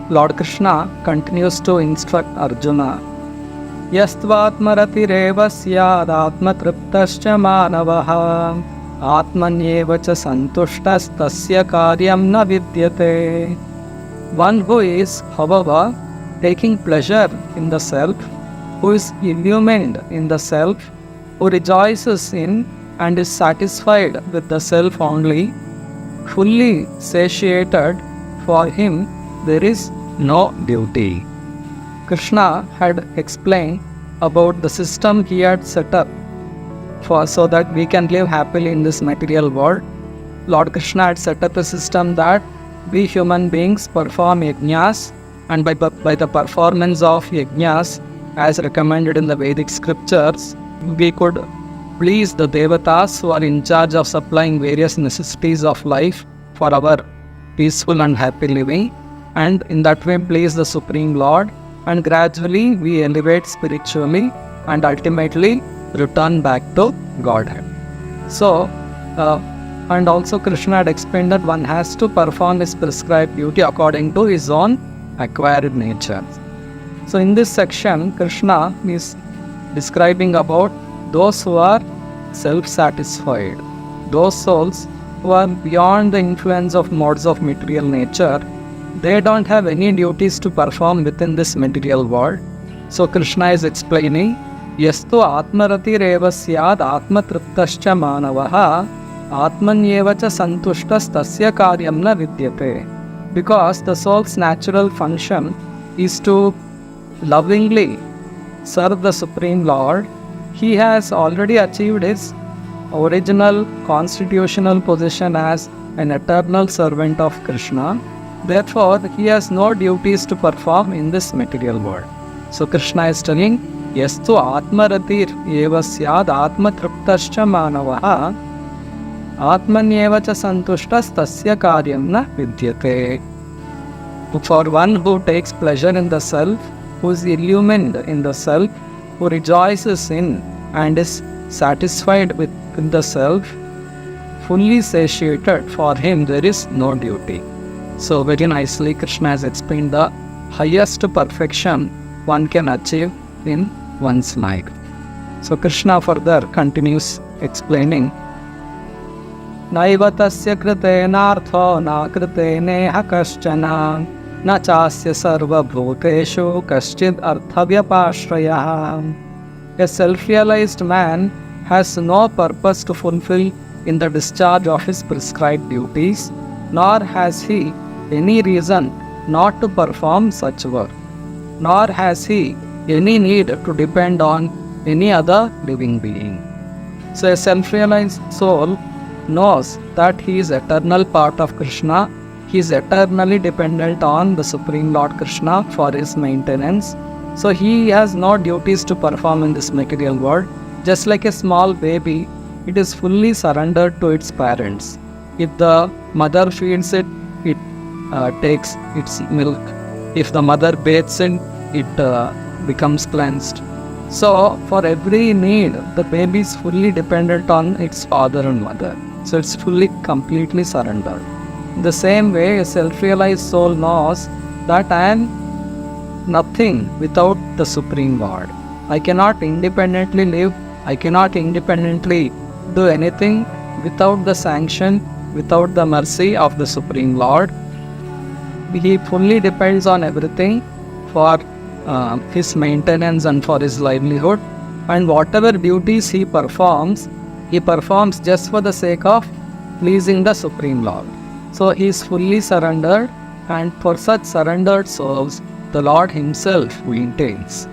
Lord Krishna continues to instruct Arjuna. Yastvatmaratirev syad atmatriptascha manavaha atmanyeva cha santushtas tasya karyam na vidyate. One who is, however, taking pleasure in the self, who is illumined in the self, who rejoices in and is satisfied with the self only, fully satiated, for him there is no duty. Krishna had explained about the system he had set up so that we can live happily in this material world. Lord Krishna had set up a system that we human beings perform yajnas, and by the performance of yajnas as recommended in the Vedic scriptures, we could please the devatas who are in charge of supplying various necessities of life for our peaceful and happy living, and in that way please the Supreme Lord, and gradually we elevate spiritually and ultimately return back to Godhead. So, and also Krishna had explained that one has to perform his prescribed duty according to his own acquired nature. So in this section, Krishna is describing about those who are self-satisfied, those souls who are beyond the influence of modes of material nature. They don't have any duties to perform within this material world. So Krishna is explaining, Yastu atmaratireva syad atmatriptascha manavaha atmanyeva cha santushtas tasya karyam na vidyate. Because the soul's natural function is to lovingly serve the Supreme Lord, he has already achieved his original constitutional position as an eternal servant of Krishna. Therefore, he has no duties to perform in this material world. So Krishna is telling, Yastu atmaratir eva syad atmatriptascha manavaha atmanyeva cha santushtas tasya karyam na vidyate. For one who takes pleasure in the self, who is illumined in the self, who rejoices in and is satisfied with the self, fully satiated, for him there is no duty. So very nicely Krishna has explained the highest perfection one can achieve in one's life. So Krishna further continues explaining, Naiva tasya kritenartho na kriteneha kaschana na chasya sarva bhuteshu kaschid arthavyapashrayah. A self-realized man has no purpose to fulfill in the discharge of his prescribed duties, nor has he any reason not to perform such work, nor has he any need to depend on any other living being. So a self-realized soul knows that he is eternal part of Krishna, he is eternally dependent on the Supreme Lord Krishna for his maintenance. So he has no duties to perform in this material world. Just like a small baby, it is fully surrendered to its parents. If the mother feeds it, it takes its milk. If the mother bathes it, it becomes cleansed. So for every need, the baby is fully dependent on its father and mother. So it's fully, completely surrendered. In the same way, a self-realized soul knows that I am nothing without the Supreme Lord. I cannot independently live. I cannot independently do anything without the sanction, without the mercy of the Supreme Lord. He fully depends on everything for his maintenance and for his livelihood. And whatever duties he performs just for the sake of pleasing the Supreme Lord. So he is fully surrendered, and for such surrendered souls, the Lord himself maintains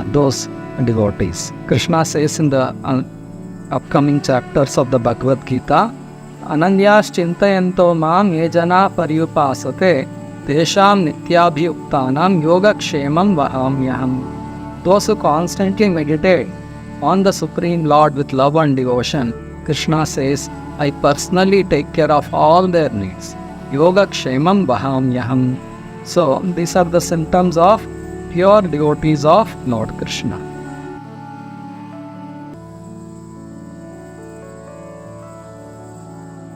those devotees. Krishna says in the upcoming chapters of the Bhagavad Gita, Ananyas chintayanto mam ye jana paryupasate tesham nityabhyuktanam yogakshemam vahamyaham. Those who constantly meditate on the Supreme Lord with love and devotion, Krishna says, I personally take care of all their needs. Yogakshemam vahamyaham. So these are the symptoms of pure devotees of Lord Krishna.